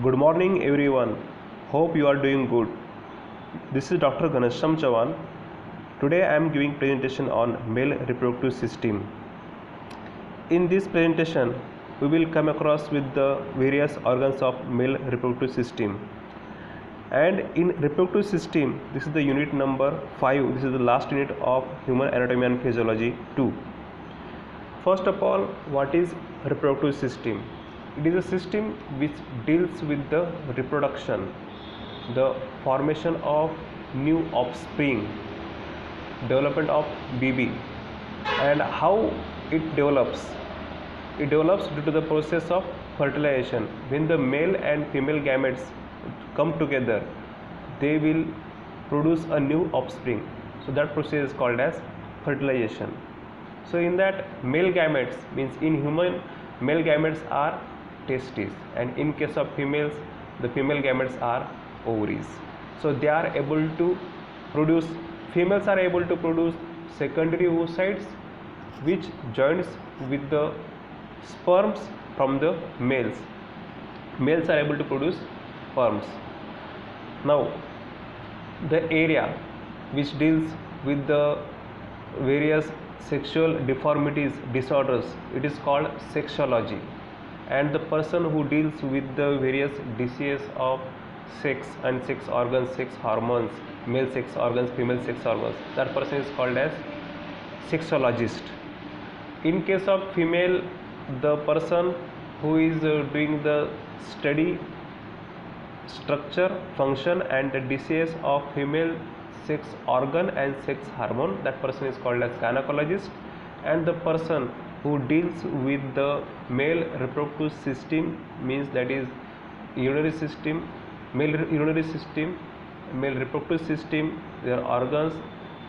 Good morning everyone. Hope you are doing good. This is Dr. Ganesham Chavan. Today I am giving presentation on male reproductive system. In this presentation we will come across with the various organs of male reproductive system. And in reproductive system, this is the unit number 5. This is the last unit of human anatomy and physiology 2. First of all, what is reproductive system? It is a system which deals with the reproduction, the formation of new offspring, development of baby, and how it develops. It develops due to the process of fertilization. When the male and female gametes come together, they will produce a new offspring. So that process is called as fertilization. So in that, male gametes, means in human, male gametes are testes, and in case of females, the female gametes are ovaries. So they are able to produce, females are able to produce secondary oocytes which joins with the sperms from the males. Males are able to produce sperms. Now the area which deals with the various sexual deformities, disorders, it is called sexology. And the person who deals with the various diseases of sex and sex organs, sex hormones, male sex organs, female sex organs, that person is called as sexologist. In case of female, the person who is doing the study, structure, function and the disease of female sex organ and sex hormone, that person is called as gynecologist. And the person who deals with the male reproductive system, means that is urinary system, male urinary system, male reproductive system, their organs,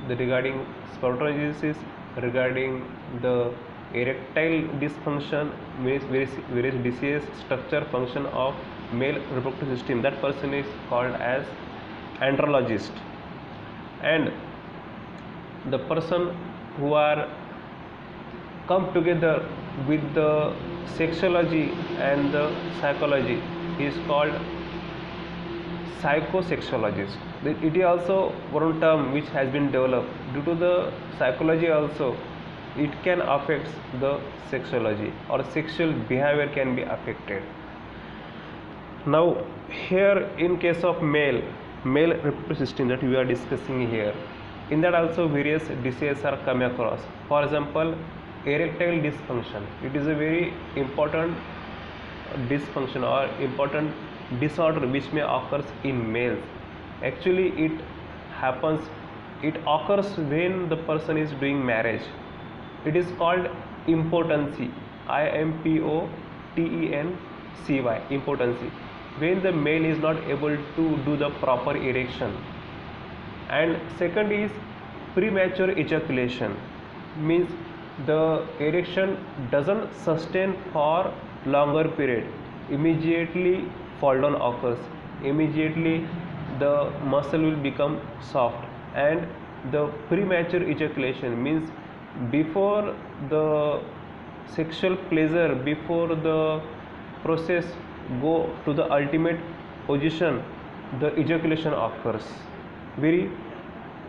regarding spermatogenesis, regarding the erectile dysfunction, various disease, structure, function of male reproductive system, that person is called as andrologist. And the person who are come together with the sexology and the psychology is called psychosexologist. It is also one term which has been developed. Due to the psychology also, it can affect the sexology, or sexual behavior can be affected. Now here, in case of male reproductive system that we are discussing here, in that also various diseases are come across. For example, erectile dysfunction, it is a very important dysfunction or important disorder which may occurs in males. Actually it occurs when the person is doing marriage. It is called impotency, impotency, impotency, when the male is not able to do the proper erection. And second is premature ejaculation, means the erection doesn't sustain for longer period, immediately fall down occurs, immediately the muscle will become soft. And the premature ejaculation means before the sexual pleasure, before the process go to the ultimate position, the ejaculation occurs very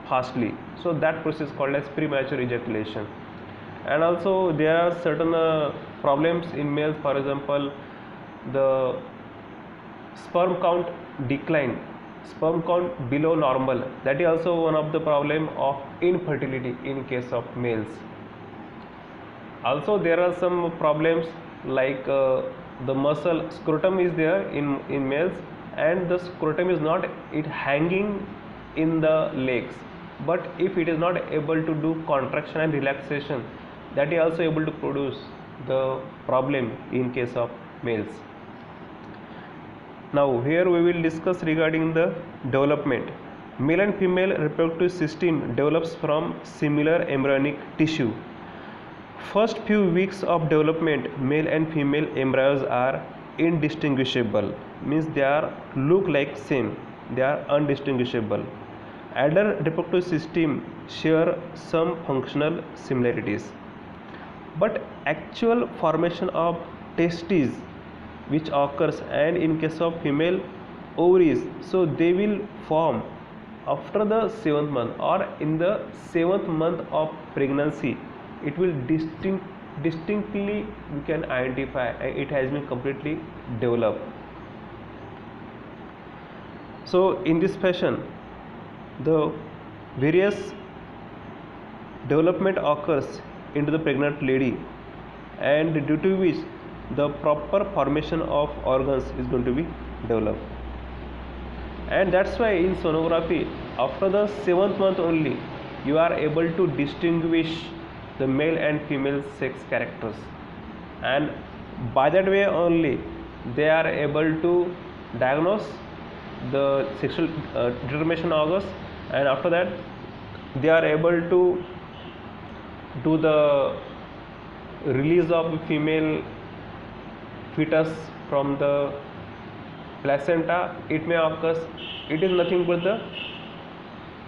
fastly. So that process is called as premature ejaculation. And also there are certain problems in males. For example, the sperm count decline, sperm count below normal, that is also one of the problem of infertility in case of males. Also there are some problems like the muscle scrotum is there in males, and the scrotum is not hanging in the legs, but if it is not able to do contraction and relaxation, that is also able to produce the problem in case of males. Now here we will discuss regarding the development. Male and female reproductive system develops from similar embryonic tissue. First few weeks of development, male and female embryos are indistinguishable, means they are look like same, they are undistinguishable. Adult reproductive system share some functional similarities, but actual formation of testes which occurs, and in case of female, ovaries. So they will form after the 7th month or in the 7th month of pregnancy. It will distinctly we can identify it has been completely developed. So in this fashion, the various development occurs into the pregnant lady, and due to which the proper formation of organs is going to be developed. And that's why in sonography, after the 7th month only, you are able to distinguish the male and female sex characters, and by that way only they are able to diagnose the sexual determination organs, and after that they are able to do the release of female fetus from the placenta. It may occur, it is nothing but the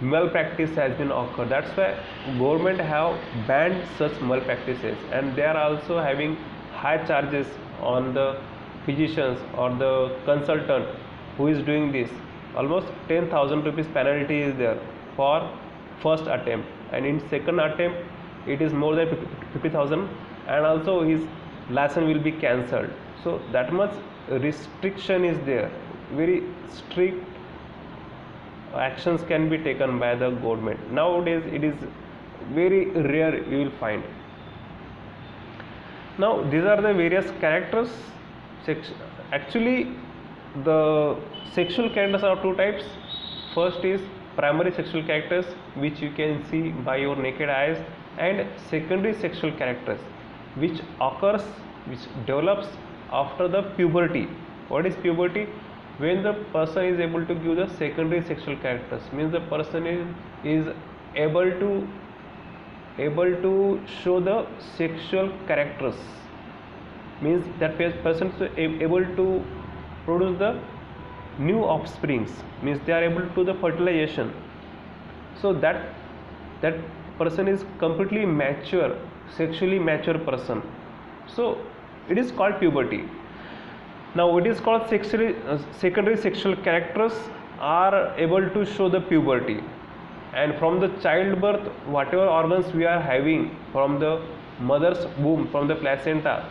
malpractice has been occurred. That's why government have banned such malpractices, and they are also having high charges on the physicians or the consultant who is doing this. Almost 10,000 rupees penalty is there for first attempt, and in second attempt it is more than 50,000, and also his license will be cancelled. So that much restriction is there. Very strict actions can be taken by the government. Nowadays it is very rare you will find. Now these are the various characters. Actually the sexual characters are two types. First is primary sexual characters, which you can see by your naked eyes, and secondary sexual characters, which occurs, which develops after the puberty. What is puberty? When the person is able to give the secondary sexual characters, means the person is able to show the sexual characters, means that person is able to produce the new offsprings, means they are able to do the fertilization. So that person is completely mature, sexually mature person. So it is called puberty. Now it is called secondary sexual characters are able to show the puberty, and from the childbirth whatever organs we are having from the mother's womb, from the placenta,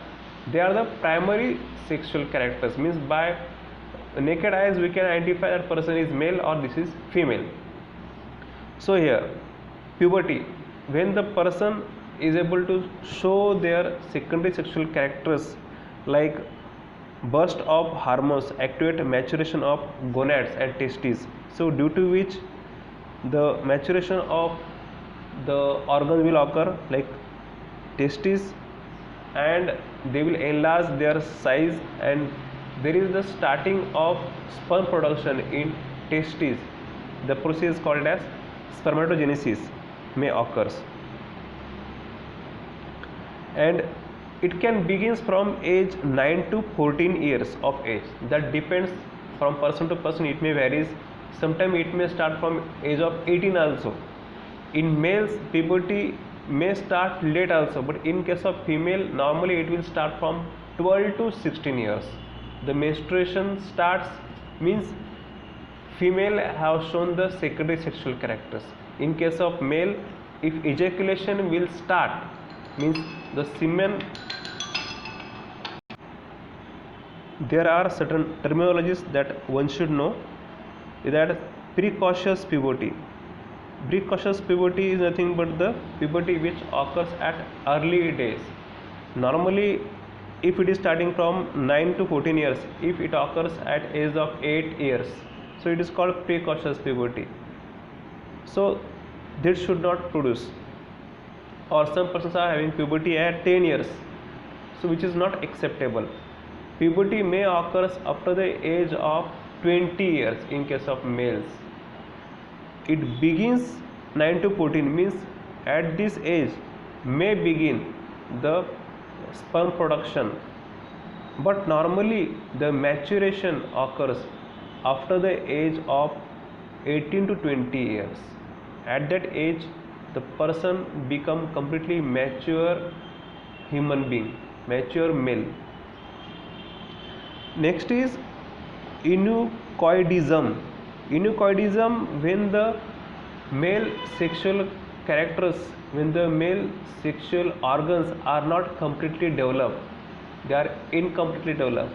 they are the primary sexual characters, means by naked eyes we can identify that person is male or this is female. So here puberty, when the person is able to show their secondary sexual characters, like burst of hormones activate maturation of gonads and testes. So due to which the maturation of the organ will occur, like testes, and they will enlarge their size, and there is the starting of sperm production in testes. The process is called as spermatogenesis may occurs, and it can begins from age 9 to 14 years of age. That depends from person to person, it may varies. Sometimes it may start from age of 18 also. In males puberty may start late also, but in case of female normally it will start from 12 to 16 years. The menstruation starts, means female have shown the secondary sexual characters. In case of male, if ejaculation will start, means the semen, there are certain terminologies that one should know. That precocious puberty. Precocious puberty is nothing but the puberty which occurs at early days. Normally if it is starting from 9 to 14 years, if it occurs at age of 8 years, so it is called precocious puberty. So this should not produce. Or some persons are having puberty at 10 years, so which is not acceptable. Puberty may occur after the age of 20 years in case of males. It begins 9 to 14, means at this age may begin the sperm production, but normally the maturation occurs after the age of 18 to 20 years. At that age the person become completely mature human being, mature male. Next is eunuchoidism. Eunuchoidism, when the male sexual characters, when the male sexual organs are not completely developed, they are incompletely developed.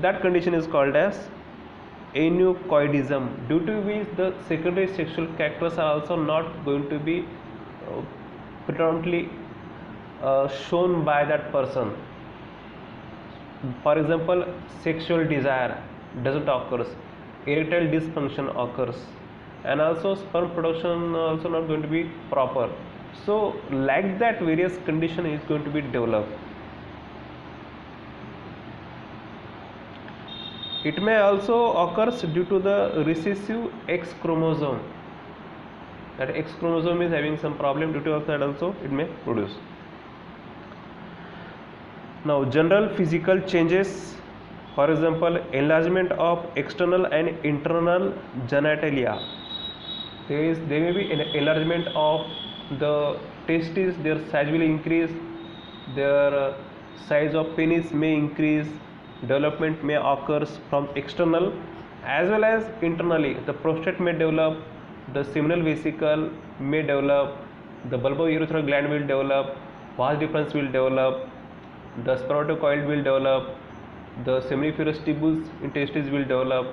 That condition is called as eunuchoidism, due to which the secondary sexual characters are also not going to be predominantly shown by that person. For example, sexual desire doesn't occur, erectile dysfunction occurs, and also sperm production also not going to be proper. So like that, various condition is going to be developed. It may also occurs due to the recessive X chromosome. That X chromosome is having some problem, due to that also it may produce. Now, general physical changes, for example, enlargement of external and internal genitalia. There may be an enlargement of the testes, their size will increase, their size of penis may increase, development may occur from external as well as internally. The prostate may develop, the seminal vesicle may develop, the bulbourethral gland will develop, vas deferens will develop, the spermatocoil will develop, the seminiferous tubules in testes will develop,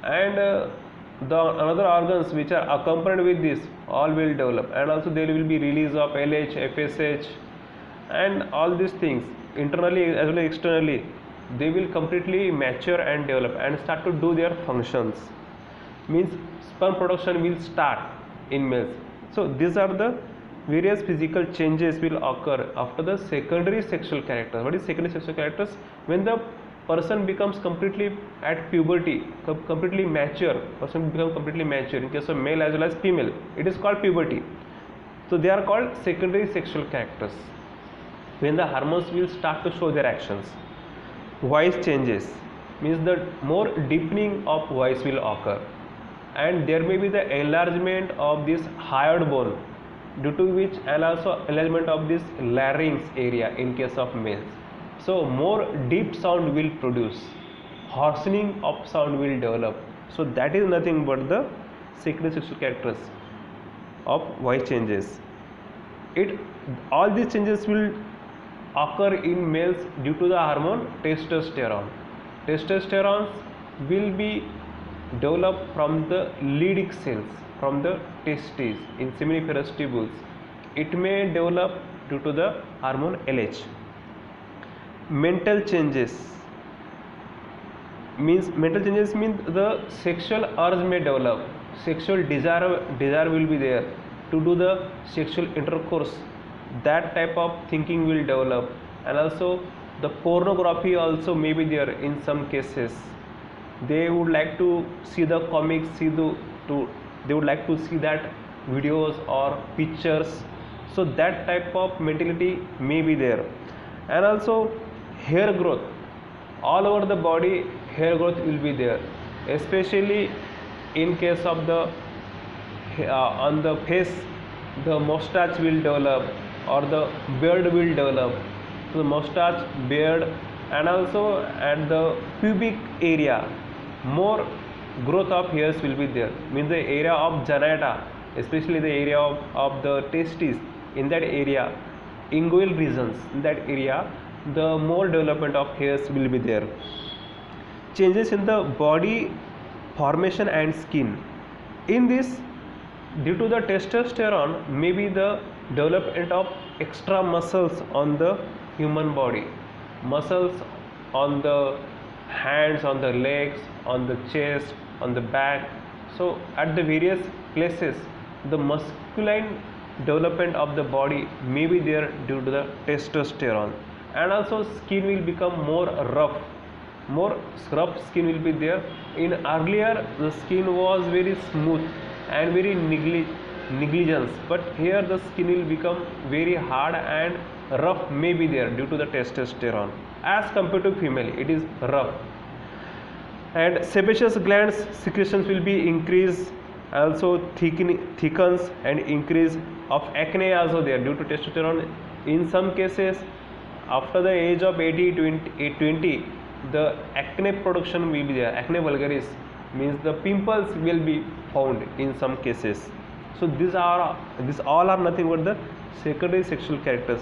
and the another organs which are accompanied with this all will develop, and also there will be release of LH, FSH, and all these things internally as well as externally. They will completely mature and develop and start to do their functions. Means sperm production will start in males. So these are the various physical changes will occur after the secondary sexual character. What is secondary sexual characters? When the person becomes completely at puberty, completely mature, person becomes completely mature. In case of male as well as female, it is called puberty. So they are called secondary sexual characters, when the hormones will start to show their actions. Voice changes, means the more deepening of voice will occur, and there may be the enlargement of this hyoid bone, due to which, and also enlargement of this larynx area in case of males. So more deep sound will produce, hoarsening of sound will develop. So that is nothing but the secondary sexual characters of voice changes. All these changes will occur in males due to the hormone testosterone. Testosterone will be developed from the Leydig cells, from the testes in seminiferous tubules. It may develop due to the hormone LH. Mental changes means the sexual urge may develop, sexual desire will be there to do the sexual intercourse. That type of thinking will develop, and also the pornography also may be there in some cases. They would like to see the comics, they would like to see that videos or pictures. So that type of mentality may be there. And also hair growth, all over the body hair growth will be there, especially in case of the on the face, the mustache will develop or the beard will develop. So the mustache, beard, and also at the pubic area, more growth of hairs will be there. Means the area of genita, especially the area of the testes, in that area, inguinal regions, in that area, the more development of hairs will be there. Changes in the body formation and skin. In this, due to the testosterone, may be the development of extra muscles on the human body, muscles on the hands, on the legs, on the chest, on the back. So at the various places, the masculine development of the body may be there due to the testosterone. And also skin will become more rough skin will be there. In earlier, the skin was very smooth and very negligence, but here the skin will become very hard and rough may be there due to the testosterone. As compared to female, it is rough. And sebaceous glands secretions will be increased, also thickens and increase of acne also there due to testosterone. In some cases, after the age of 20, the acne production will be there. Acne vulgaris means the pimples will be found in some cases. So these all are nothing but the secondary sexual characters.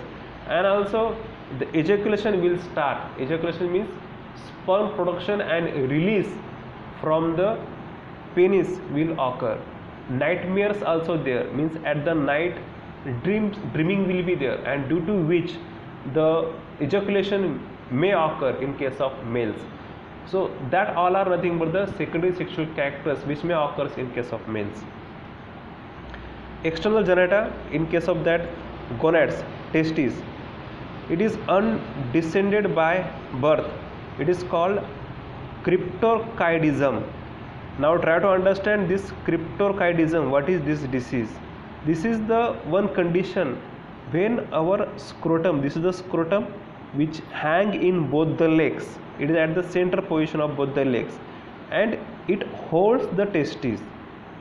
And also the ejaculation will start. Ejaculation means sperm production and release from the penis will occur. Nightmares also there, means at the night dreaming will be there, and due to which the ejaculation may occur in case of males. So that all are nothing but the secondary sexual characters which may occur in case of males. External genita, in case of that, gonads, testes, it is undescended by birth. It is called cryptorchidism. Now try to understand this cryptorchidism. What is this disease? This is the one condition when our scrotum, this is the scrotum which hang in both the legs. It is at the center position of both the legs, and it holds the testes.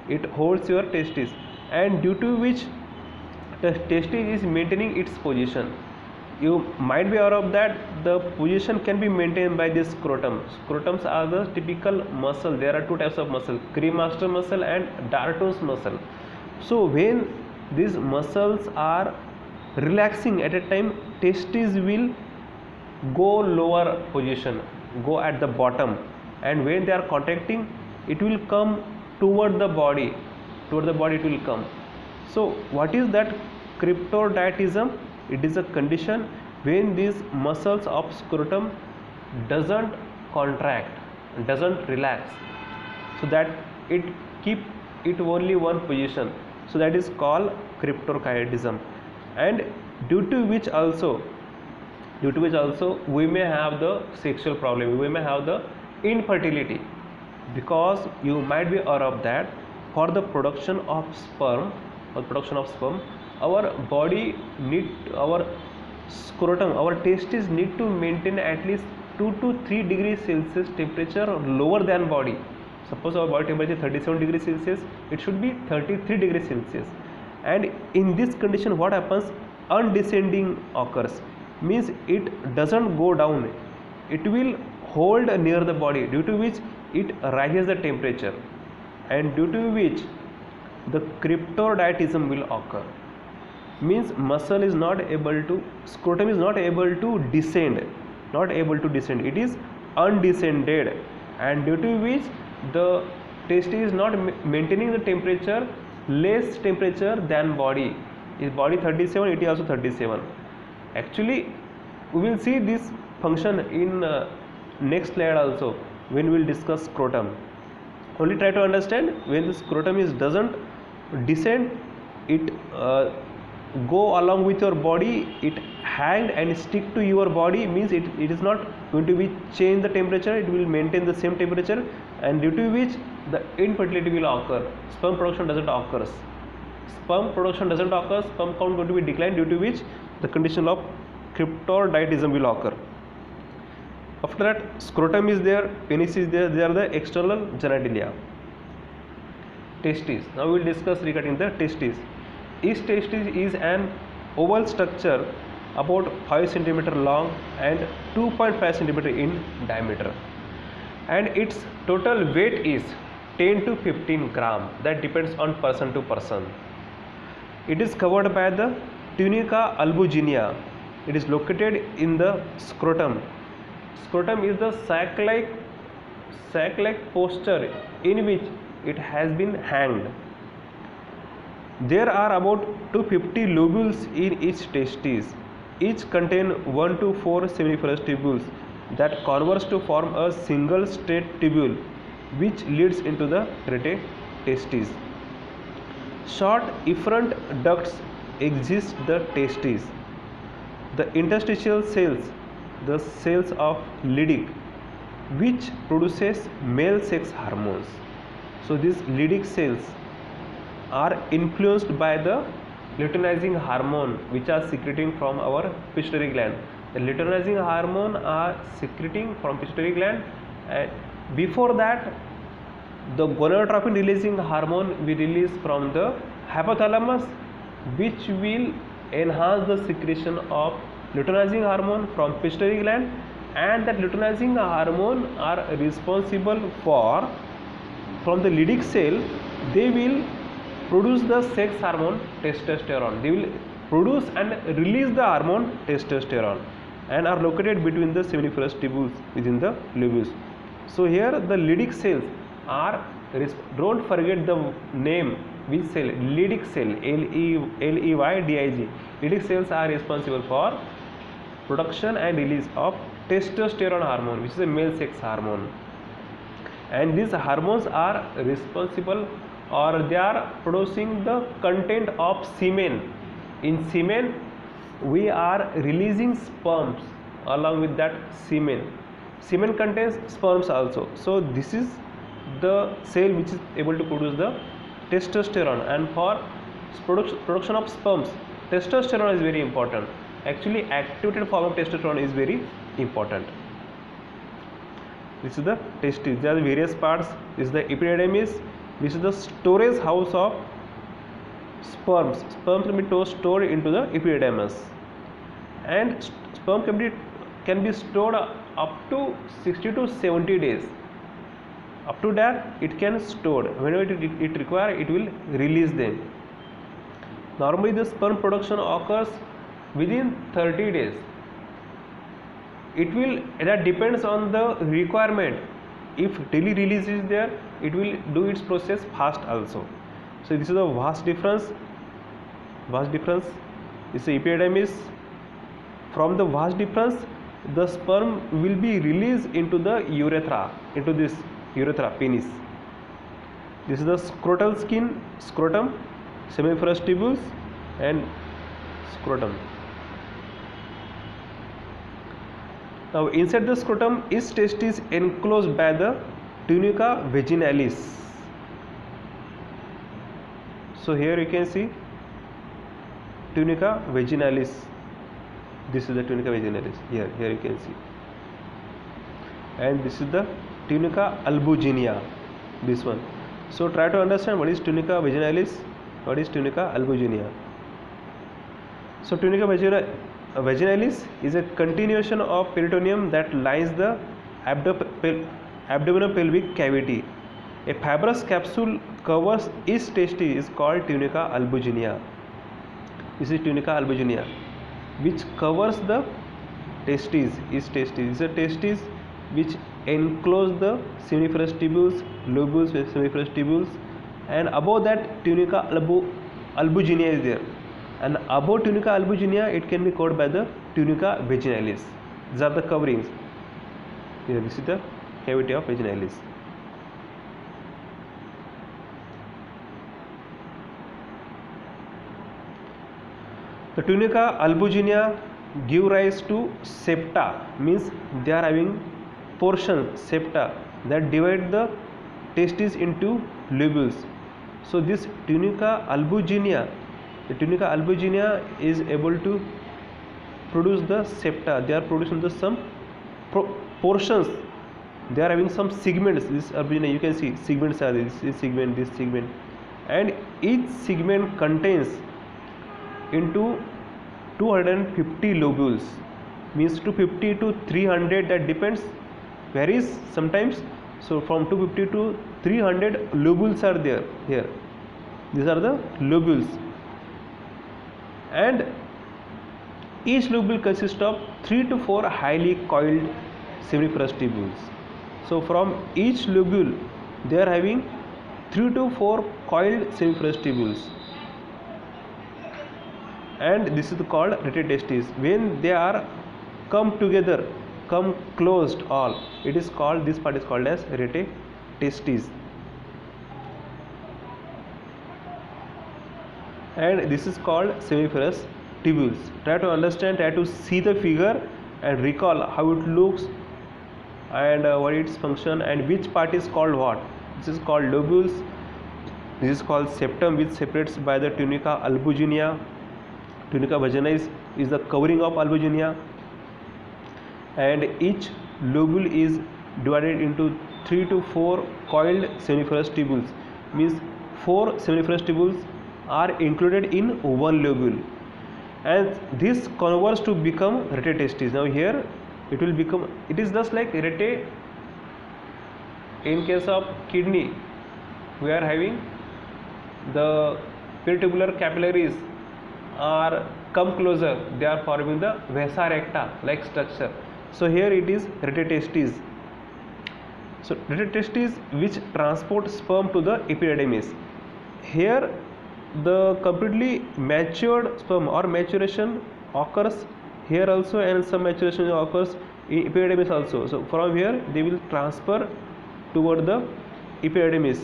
It holds your testes, and due to which the testis is maintaining its position. You might be aware of that the position can be maintained by this scrotum. Scrotums are the typical muscle. There are two types of muscle, cremaster muscle and dartos muscle. So when these muscles are relaxing at a time, testes will go lower position, go at the bottom, and when they are contracting, it will come toward the body. Toward the body it will come. So what is that cryptorchidism? It is a condition when these muscles of scrotum doesn't contract, doesn't relax, so that it keep it only one position. So that is called cryptorchidism, and due to which also we may have the sexual problem, we may have the infertility, because you might be aware of that for the production of sperm, our body need, our scrotum, our testes need to maintain at least 2 to 3 degrees Celsius temperature lower than body. Suppose our body temperature is 37 degrees Celsius, it should be 33 degrees Celsius. And in this condition, what happens? Undescending occurs, means it doesn't go down, it will hold near the body, due to which it rises the temperature, and due to which the cryptorchidism will occur. Means muscle is not able to, scrotum is not able to descend, it is undescended, and due to which the testis is not maintaining the temperature, less temperature than body. Is body 37, it is also 37. Actually we will see this function in next slide also when we will discuss scrotum. Only try to understand, when the scrotum is doesn't descend, it go along with your body, it hang and stick to your body, means it is not going to be change the temperature, it will maintain the same temperature, and due to which the infertility will occur. Sperm production doesn't occur, sperm count going to be declined, due to which the condition of cryptorchidism will occur. After that, scrotum is there, penis is there, they are the external genitalia. Testes. Now we will discuss regarding the testes. Each testis is an oval structure about 5 cm long and 2.5 cm in diameter, and its total weight is 10 to 15 gram. That depends on person to person. It is covered by the tunica albuginea. It is located in the scrotum. Scrotum is the sac-like posture in which it has been hanged. There are about 250 lobules in each testis. Each contain 1 to 4 seminiferous tubules that converge to form a single straight tubule which leads into the rete testis. Short efferent ducts exist the testes. The interstitial cells, the cells of Leydig, which produces male sex hormones. So these Leydig cells are influenced by the luteinizing hormone which are secreting from our pituitary gland. The luteinizing hormone are secreting from pituitary gland, and before that the gonadotropin releasing hormone we release from the hypothalamus, which will enhance the secretion of luteinizing hormone from pituitary gland, and that luteinizing hormone are responsible for, from the Leydig cell, they will produce the sex hormone testosterone. They will produce and release the hormone testosterone and are located between the seminiferous tubules within the lobules. So here the Leydig cells are, don't forget the name, which cell, Leydig cell, Leydig. Leydig cells are responsible for production and release of testosterone hormone, which is a male sex hormone. And these hormones are responsible, or they are producing the content of semen. In semen we are releasing sperms along with that semen. Semen contains sperms also. So this is the cell which is able to produce the testosterone, and for production of sperms, testosterone is very important. Actually activated form of testosterone is very important. This is the testis. There are various parts. This is the epididymis. This is the storage house of sperms. Sperms can be stored into the epididymis, and sperm can be stored up to 60 to 70 days. Up to that it can stored. Whenever it requires, it will release them. Normally the sperm production occurs within 30 days. That depends on the requirement. If daily release is there, it will do its process fast also. So this is a vast difference. This is the epididymis. From the vast difference, the sperm will be released into the urethra, into this urethra, penis. This is the scrotal skin, scrotum, seminiferous tubules and scrotum. Now inside the scrotum is testis enclosed by the tunica vaginalis. So here you can see tunica vaginalis. This is the tunica vaginalis. Here you can see. And this is the tunica albuginea. This one. So try to understand what is tunica vaginalis, what is tunica albuginea. So tunica vaginalis is a continuation of peritoneum that lines the abdominopelvic cavity. A fibrous capsule covers each testis is called tunica albuginea. This is tunica albuginea, which covers the testes. Is a testis which enclose the seminiferous tubules, lobules with seminiferous tubules, and above that tunica albuginea is there. And above tunica albuginea, it can be covered by the tunica vaginalis. These are the coverings. Here, this is the cavity of vaginalis. The tunica albuginea give rise to septa, means they are having portions, septa, that divide the testes into lobules. So this tunica albuginea, the tunica albuginea is able to produce the septa. They are producing the some portions. They are having some segments. This albuginea, you can see segments are this segment, and each segment contains into 250 lobules, means 250 to 300, that depends, varies sometimes. So from 250 to 300 lobules are there here. These are the lobules, and each lobule consists of 3 to 4 highly coiled seminiferous tubules. So from each lobule they are having 3 to 4 coiled seminiferous tubules, and this is called rete testis. When they are come together, come closed all, it is called, this part is called as rete testis. And this is called seminiferous tubules. Try to understand, try to see the figure and recall how it looks and what its function and which part is called what. This is called lobules. This is called septum, which separates by the tunica albuginea. Tunica vaginalis is the covering of albuginea, and each lobule is divided into 3 to 4 coiled seminiferous tubules, means 4 seminiferous tubules are included in one lobule, and this converts to become rete testis. Now here it will become, it is just like rete. In case of kidney, we are having the peritubular capillaries are come closer, they are forming the vasa recta like structure. So here it is rete testis. So rete testis which transport sperm to the epididymis. Here the completely matured sperm or maturation occurs here also, and some maturation occurs in epididymis also. So from here they will transfer toward the epididymis.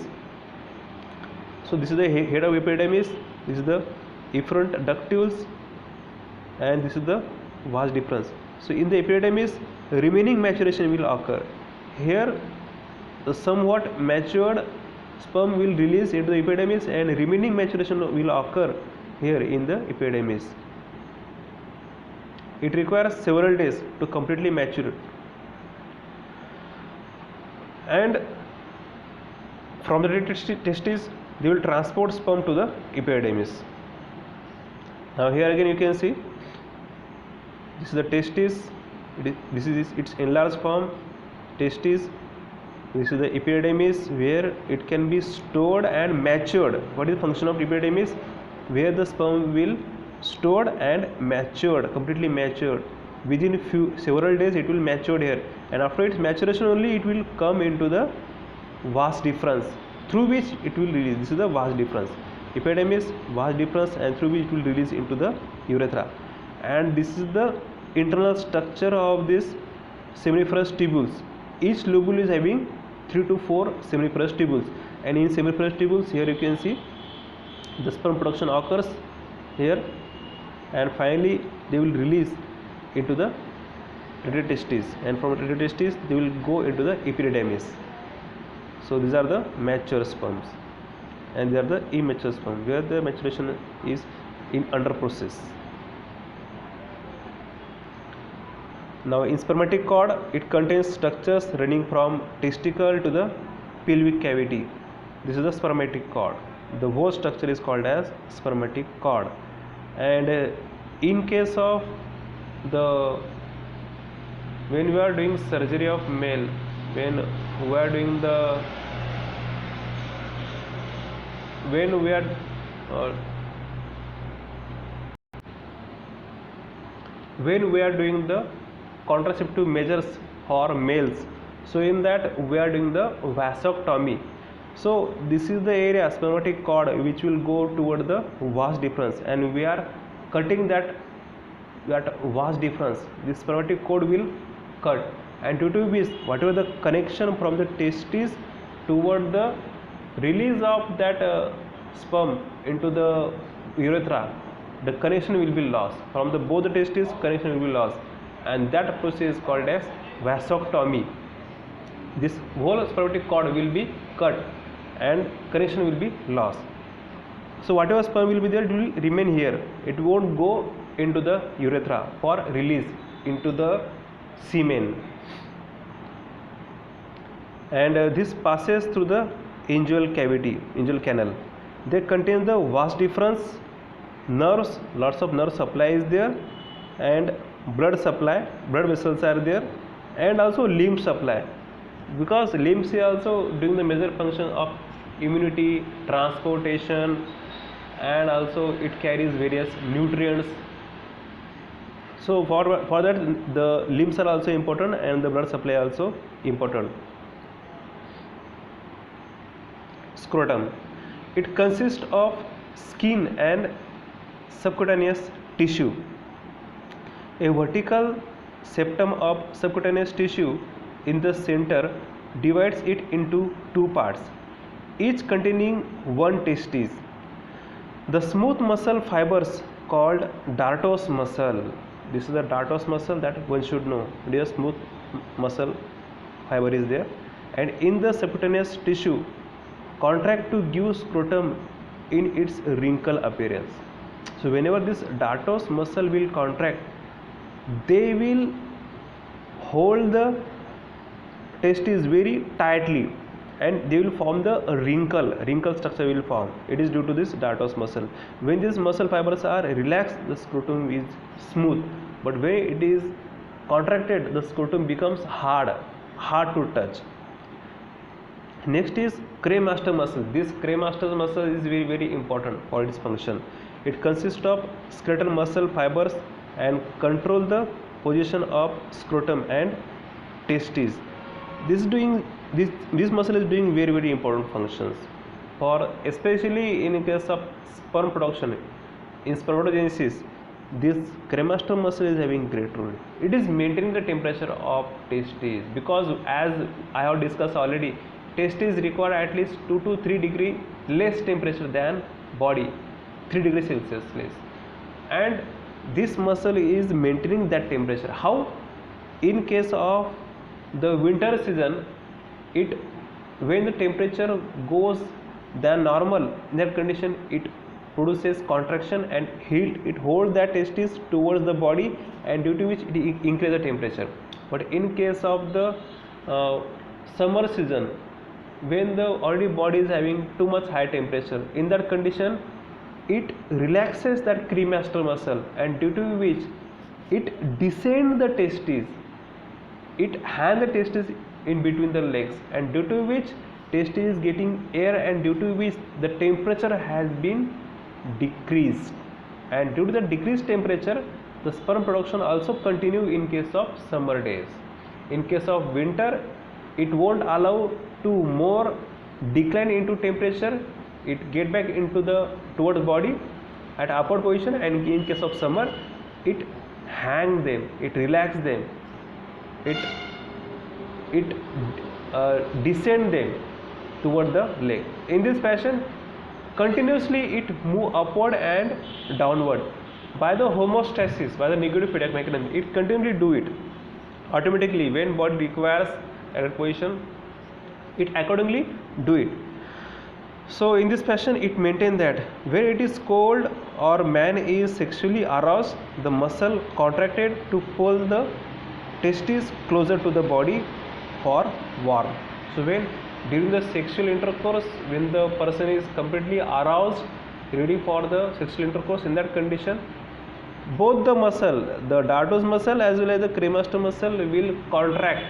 So this is the head of epididymis, this is the efferent ductules, and this is the vas deferens. So in the epididymis remaining maturation will occur. Here the somewhat matured sperm will release into the epididymis, and remaining maturation will occur here in the epididymis. It requires several days to completely mature, and from the testis they will transport sperm to the epididymis. Now here again you can see this is the testis, this is its enlarged form, testis. This is the epididymis where it can be stored and matured. What is the function of epididymis? Where the sperm will stored and matured, completely matured. Within several days it will mature here, and after its maturation only it will come into the vas deferens, through which it will release. This is the vas deferens, epididymis, vas deferens, and through which it will release into the urethra. And this is the internal structure of this seminiferous tubules. Each lobule is having 3 to 4 seminiferous tubules, and in seminiferous tubules here you can see the sperm production occurs here, and finally they will release into the rete testis, and from rete testis they will go into the epididymis. So these are the mature sperms, and they are the immature sperm where the maturation is in under process. Now in spermatic cord, it contains structures running from testicle to the pelvic cavity. This is the spermatic cord. The whole structure is called as spermatic cord. And in case of when we are doing surgery of male, when we are doing the contraceptive measures for males, so in that we are doing the vasectomy. So this is the area, spermatic cord, which will go toward the vas deferens, and we are cutting that vas deferens. This spermatic cord will cut, and due to which whatever the connection from the testis toward the release of that sperm into the urethra, the connection will be lost. From the both the testes, connection will be lost, and that process is called as vasectomy. This whole spermatic cord will be cut and connection will be lost. So whatever sperm will be there, it will remain here. It won't go into the urethra for release into the semen. And this passes through the inguinal cavity, inguinal canal. They contain the vas deferens, nerves, lots of nerve supply is there, and blood supply, blood vessels are there, and also lymph supply, because limbs are also doing the major function of immunity, transportation, and also it carries various nutrients. So for that the limbs are also important, and the blood supply also important. Scrotum, it consists of skin and subcutaneous tissue. A vertical septum of subcutaneous tissue in the center divides it into two parts, each containing one testis. The smooth muscle fibers called dartos muscle. This is the dartos muscle that one should know. It is a smooth muscle fiber is there, and in the subcutaneous tissue contract to give scrotum in its wrinkle appearance. So whenever this dartos muscle will contract, they will hold the testes very tightly, and they will form the wrinkle structure will form. It is due to this dartos muscle. When these muscle fibers are relaxed, the scrotum is smooth, but when it is contracted, the scrotum becomes hard to touch. Next is cremaster muscle. This cremaster muscle is very important for its function. It consists of skeletal muscle fibers and control the position of scrotum and testes. This muscle is doing very important functions for, especially in case of sperm production. In spermatogenesis, this cremaster muscle is having great role. It is maintaining the temperature of testes, because as I have discussed already, testes require at least 2 to 3 degree less temperature than body, 3 degrees Celsius less, and this muscle is maintaining that temperature. How? In case of the winter season, when the temperature goes than normal, in that condition it produces contraction and heat. It holds that testis towards the body, and due to which it increases the temperature. But in case of the summer season, when the already body is having too much high temperature, in that condition it relaxes that cremaster muscle, and due to which it descends the testes, it hangs the testes in between the legs, and due to which testis is getting air, and due to which the temperature has been decreased, and due to the decreased temperature the sperm production also continue in case of summer days. In case of winter, it won't allow to more decline into temperature, it get back into the towards body at upward position, and in case of summer it hang them, it relax them, it descend them toward the leg. In this fashion continuously it move upward and downward by the homeostasis, by the negative feedback mechanism. It continually do it automatically. When body requires a position, it accordingly do it. So in this fashion it maintain that when it is cold or man is sexually aroused, the muscle contracted to pull the testes closer to the body for warmth. So when during the sexual intercourse, when the person is completely aroused, ready for the sexual intercourse, in that condition both the muscle, the dartos muscle as well as the cremaster muscle will contract.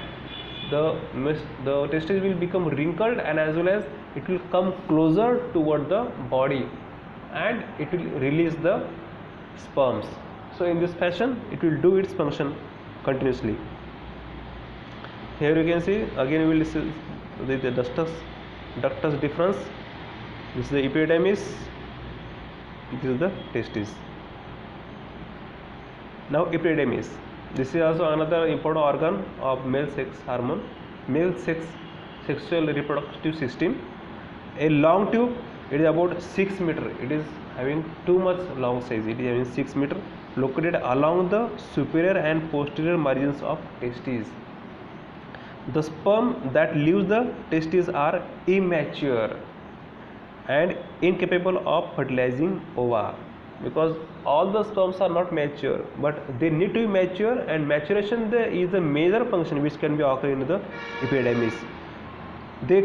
The testes will become wrinkled, and as well as it will come closer toward the body, and it will release the sperms. So in this fashion it will do its function continuously. Here you can see again we will see the ductus deferens. This is the epididymis, this is the testis. Now epididymis, this is also another important organ of male sex hormone, male sexual reproductive system. A long tube, it is about 6 meters. It is having too much long size. It is having 6 meters, located along the superior and posterior margins of testes. The sperm that leaves the testes are immature and incapable of fertilizing ova, because all the sperms are not mature, but they need to be mature, and maturation is a major function which can be occurring in the epididymis. They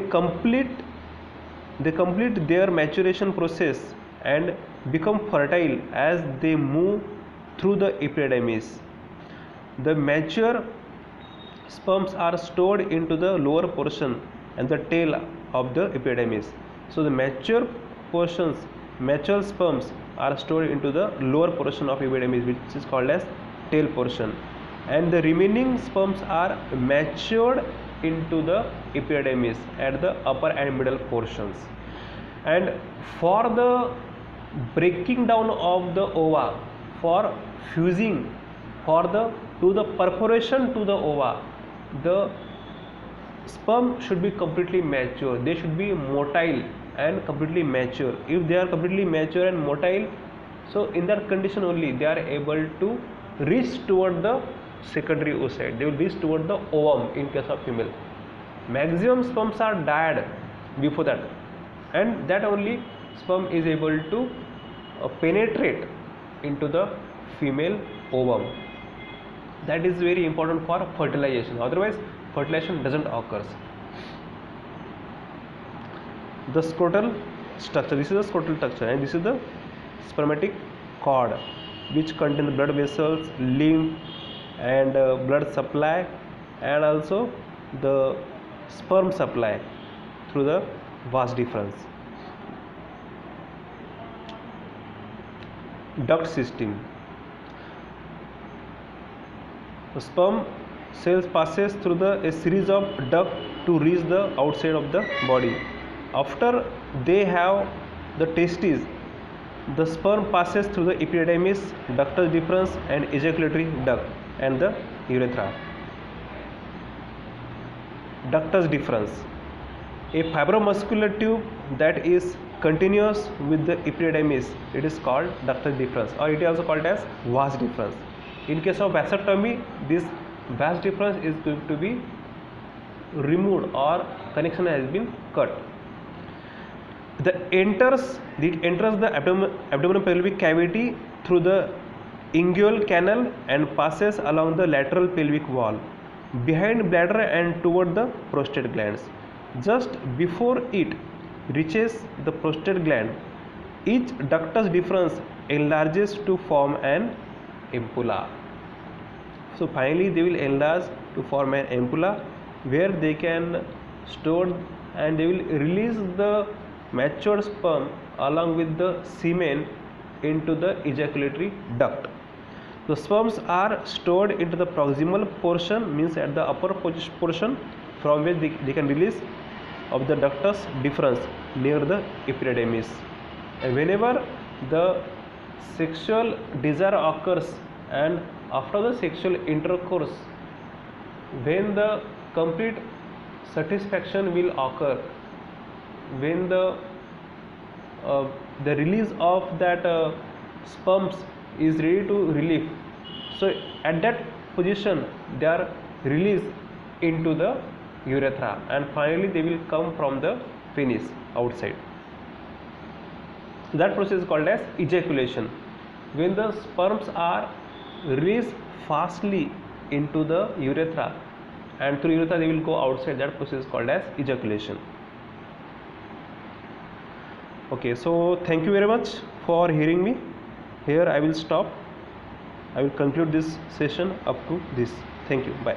complete their maturation process and become fertile as they move through the epididymis. The mature sperms are stored into the lower portion and the tail of the epididymis. So the mature sperms are stored into the lower portion of epididymis, which is called as tail portion, and the remaining sperms are matured into the epididymis at the upper and middle portions. And for the breaking down of the ova, for fusing, to the perforation to the ova, the sperm should be completely mature. They should be motile and completely mature. If they are completely mature and motile, so in that condition only they are able to reach toward the secondary oocyte. They will reach toward the ovum in case of female. Maximum sperms are died before that, and that only sperm is able to penetrate into the female ovum. That is very important for fertilization. Otherwise fertilization doesn't occur. The scrotal structure, this is the scrotal structure, and this is the spermatic cord, which contains blood vessels, lymph, and blood supply, and also the sperm supply through the vas deferens. Duct system. The sperm cells passes through a series of duct to reach the outside of the body. After they have the testes, the sperm passes through the epididymis, ductus deferens, and ejaculatory duct, and the urethra. Ductus deferens, a fibromuscular tube that is continuous with the epididymis, it is called ductus deferens, or it is also called as vas deferens. In case of vasectomy, this vas deferens is going to be removed or connection has been cut. It enters the abdominal pelvic cavity through the inguinal canal and passes along the lateral pelvic wall, behind bladder and toward the prostate glands. Just before it reaches the prostate gland, each ductus deferens enlarges to form an ampulla. So finally they will enlarge to form an ampulla where they can store, and they will release the matured sperm along with the semen into the ejaculatory duct. The sperms are stored into the proximal portion, means at the upper portion, from which they can release of the ductus deferens near the epididymis. And whenever the sexual desire occurs and after the sexual intercourse, when the complete satisfaction will occur, when the release of that sperms is ready to relieve, so at that position they are released into the urethra, and finally they will come from the penis outside. That process is called as ejaculation. When the sperms are released fastly into the urethra, and through urethra they will go outside, that process is called as ejaculation. Okay, so thank you very much for hearing me. Here I will stop. I will conclude this session up to this. Thank you. Bye.